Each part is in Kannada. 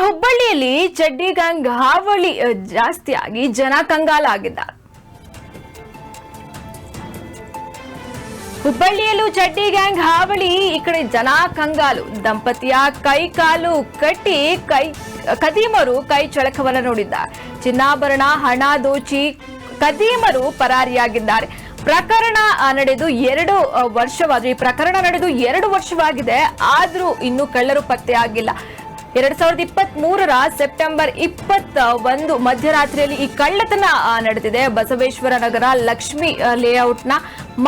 ಹುಬ್ಬಳ್ಳಿಯಲ್ಲಿ ಚಡ್ಡಿ ಗ್ಯಾಂಗ್ ಹಾವಳಿ ಜಾಸ್ತಿಯಾಗಿ ಜನ ಕಂಗಾಲಾಗಿದ್ದಾರೆ. ಹುಬ್ಬಳ್ಳಿಯಲ್ಲೂ ಚಡ್ಡಿ ಗ್ಯಾಂಗ್ ಹಾವಳಿ, ಈ ಕಡೆ ಜನ ಕಂಗಾಲು. ದಂಪತಿಯ ಕೈ ಕಾಲು ಕಟ್ಟಿ ಕದೀಮರು ಕೈ ಚಳಕವನ್ನು ನೋಡಿದ್ದಾರೆ. ಚಿನ್ನಾಭರಣ ಹಣ ದೋಚಿ ಕದೀಮರು ಪರಾರಿಯಾಗಿದ್ದಾರೆ. ಪ್ರಕರಣ ನಡೆದು 2 ವರ್ಷವಾಗಿದೆ. ಈ ಪ್ರಕರಣ ನಡೆದು 2 ವರ್ಷವಾಗಿದೆ, ಆದ್ರೂ ಇನ್ನೂ ಕಳ್ಳರು ಪತ್ತೆಯಾಗಿಲ್ಲ. 2023ರ ಸೆಪ್ಟೆಂಬರ್ 21 ಮಧ್ಯರಾತ್ರಿಯಲ್ಲಿ ಈ ಕಳ್ಳತನ ನಡೆದಿದೆ. ಬಸವೇಶ್ವರ ನಗರ ಲಕ್ಷ್ಮಿ ಲೇಔಟ್ನ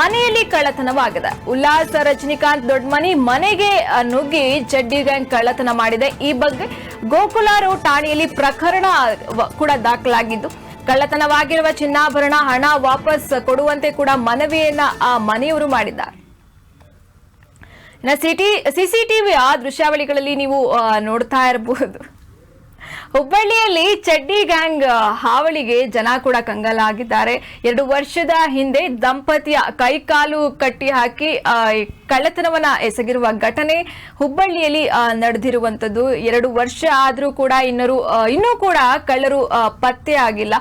ಮನೆಯಲ್ಲಿ ಕಳ್ಳತನವಾಗಿದೆ. ಉಲ್ಲಾಸ್ ರಜನಿಕಾಂತ್ ದೊಡ್ಡಮನಿ ಮನೆಗೆ ನುಗ್ಗಿ ಚಡ್ಡಿ ಗ್ಯಾಂಗ್ ಕಳ್ಳತನ ಮಾಡಿದೆ. ಈ ಬಗ್ಗೆ ಗೋಕುಲ ರೋಡ್ ಠಾಣೆಯಲ್ಲಿ ಪ್ರಕರಣ ಕೂಡ ದಾಖಲಾಗಿದ್ದು, ಕಳ್ಳತನವಾಗಿರುವ ಚಿನ್ನಾಭರಣ ಹಣ ವಾಪಸ್ ಕೊಡುವಂತೆ ಕೂಡ ಮನವಿಯನ್ನ ಆ ಮನೆಯವರು ಮಾಡಿದ್ದಾರೆ. ಸಿಸಿಟಿವಿಯ ದೃಶ್ಯಾವಳಿಗಳಲ್ಲಿ ನೀವು ನೋಡ್ತಾ ಇರಬಹುದು. ಹುಬ್ಬಳ್ಳಿಯಲ್ಲಿ ಚಡ್ಡಿ ಗ್ಯಾಂಗ್ ಹಾವಳಿಗೆ ಜನ ಕೂಡ ಕಂಗಾಲಾಗಿದ್ದಾರೆ. 2 ವರ್ಷದ ಹಿಂದೆ ದಂಪತಿಯ ಕೈಕಾಲು ಕಟ್ಟಿ ಹಾಕಿ ಕಳ್ಳತನವನ್ನ ಎಸಗಿರುವ ಘಟನೆ ಹುಬ್ಬಳ್ಳಿಯಲ್ಲಿ ನಡೆದಿರುವಂತದ್ದು. 2 ವರ್ಷ ಆದ್ರೂ ಕೂಡ ಇನ್ನೂ ಕೂಡ ಕಳ್ಳರು ಪತ್ತೆ ಆಗಿಲ್ಲ.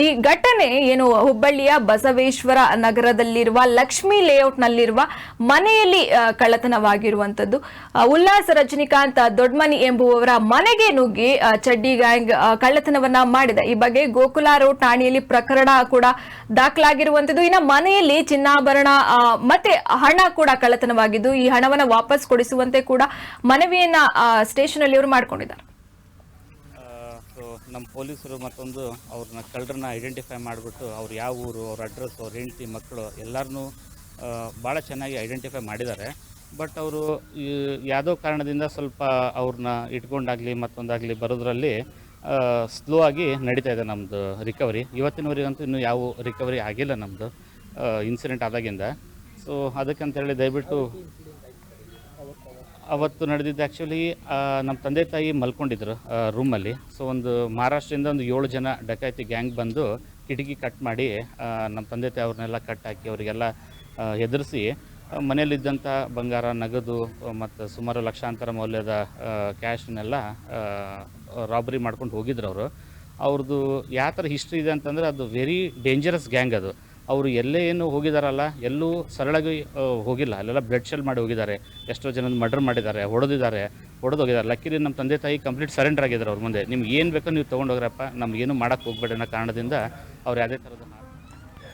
ಈ ಘಟನೆ ಏನು ಹುಬ್ಬಳ್ಳಿಯ ಬಸವೇಶ್ವರ ನಗರದಲ್ಲಿರುವ ಲಕ್ಷ್ಮಿ ಲೇಔಟ್ನಲ್ಲಿರುವ ಮನೆಯಲ್ಲಿ ಕಳ್ಳತನವಾಗಿರುವಂತದ್ದು. ಉಲ್ಲಾಸ್ ರಜನಿಕಾಂತ್ ದೊಡ್ಡಮನಿ ಎಂಬುವವರ ಮನೆಗೆ ನುಗ್ಗಿ ಚಡ್ಡಿ ಗ್ಯಾಂಗ್ ಕಳ್ಳತನವನ್ನ ಮಾಡಿದೆ. ಈ ಬಗ್ಗೆ ಗೋಕುಲ ರೋಡ್ ಠಾಣೆಯಲ್ಲಿ ಪ್ರಕರಣ ಕೂಡ ದಾಖಲಾಗಿರುವಂತದ್ದು. ಇನ್ನು ಮನೆಯಲ್ಲಿ ಚಿನ್ನಾಭರಣ ಮತ್ತೆ ಹಣ ಕೂಡ ಕಳ್ಳತನವಾಗಿದ್ದು, ಈ ಹಣವನ್ನ ವಾಪಸ್ ಕೊಡಿಸುವಂತೆ ಕೂಡ ಮನವಿಯನ್ನ ಸ್ಟೇಷನ್ ಅಲ್ಲಿ ಅವರು ಮಾಡ್ಕೊಂಡಿದ್ದಾರೆ. ನಮ್ಮ ಪೊಲೀಸರು ಮತ್ತೊಂದು ಅವ್ರನ್ನ ಕಳ್ಳರನ್ನ ಐಡೆಂಟಿಫೈ ಮಾಡಿಬಿಟ್ಟು ಅವ್ರು ಯಾವ ಊರು, ಅವ್ರ ಅಡ್ರೆಸ್, ಅವ್ರ ಹೆಂಡತಿ, ಮಕ್ಕಳು ಎಲ್ಲರನ್ನೂ ಭಾಳ ಚೆನ್ನಾಗಿ ಐಡೆಂಟಿಫೈ ಮಾಡಿದ್ದಾರೆ. ಬಟ್ ಅವರು ಯಾವುದೋ ಕಾರಣದಿಂದ ಸ್ವಲ್ಪ ಅವ್ರನ್ನ ಇಟ್ಕೊಂಡಾಗಲಿ ಮತ್ತೊಂದಾಗಲಿ ಬರೋದ್ರಲ್ಲಿ ಸ್ಲೋ ಆಗಿ ನಡೀತಾ ಇದೆ ನಮ್ಮದು ರಿಕವರಿ. ಇವತ್ತಿನವರೆಗಂತೂ ಇನ್ನೂ ಯಾವ ರಿಕವರಿ ಆಗಿಲ್ಲ ನಮ್ಮದು ಇನ್ಸಿಡೆಂಟ್ ಆದಾಗಿಂದ. ಸೊ ಅದಕ್ಕಂತೇಳಿ ದಯವಿಟ್ಟು ಅವತ್ತು ನಡೆದಿದ್ದು ಆ್ಯಕ್ಚುಲಿ ನಮ್ಮ ತಂದೆ ತಾಯಿ ಮಲ್ಕೊಂಡಿದ್ರು ರೂಮಲ್ಲಿ. ಸೊ ಒಂದು ಮಹಾರಾಷ್ಟ್ರದಿಂದ ಒಂದು 7 ಜನ ಡಕಾಯಿತಿ ಗ್ಯಾಂಗ್ ಬಂದು ಕಿಟಕಿ ಕಟ್ ಮಾಡಿ ನಮ್ಮ ತಂದೆ ತಾಯಿ ಅವ್ರನ್ನೆಲ್ಲ ಕಟ್ ಹಾಕಿ ಅವರಿಗೆಲ್ಲ ಹೆದರಿಸಿ ಮನೆಯಲ್ಲಿದ್ದಂಥ ಬಂಗಾರ, ನಗದು ಮತ್ತು ಸುಮಾರು ಲಕ್ಷಾಂತರ ಮೌಲ್ಯದ ಕ್ಯಾಶ್ನೆಲ್ಲ ರಾಬರಿ ಮಾಡ್ಕೊಂಡು ಹೋಗಿದ್ರು ಅವರು. ಅವ್ರದ್ದು ಯಾವ ಥರ ಹಿಸ್ಟ್ರಿ ಇದೆ ಅಂತಂದರೆ ಅದು ವೆರಿ ಡೇಂಜರಸ್ ಗ್ಯಾಂಗ್ ಅದು. ಅವರು ಎಲ್ಲೇ ಏನು ಹೋಗಿದಾರಲ್ಲ, ಎಲ್ಲೂ ಸರಳಾಗಿ ಹೋಗಿಲ್ಲ. ಅಲ್ಲೆಲ್ಲ ಬ್ಲಡ್ ಶೆಲ್ ಮಾಡಿ ಹೋಗಿದ್ದಾರೆ. ಎಷ್ಟೋ ಜನದ ಮರ್ಡರ್ ಮಾಡಿದ್ದಾರೆ, ಹೊಡೆದೋಗಿದ್ದಾರೆ. ಲಕ್ಕಿಲಿ ನಮ್ಮ ತಂದೆ ತಾಯಿ ಕಂಪ್ಲೀಟ್ ಸರೆಂಡರ್ ಆಗಿದ್ದಾರೆ ಅವ್ರ ಮುಂದೆ. ನಿಮ್ಗೆ ಏನು ಬೇಕೋ ನೀವು ತೊಗೊಂಡೋಗ್ರಪ್ಪ, ನಮಗೇನು ಮಾಡೋಕ್ಕೆ ಹೋಗ್ಬೇಡ ಅನ್ನೋ ಕಾರಣದಿಂದ ಅವ್ರು ಯಾವುದೇ ಥರದ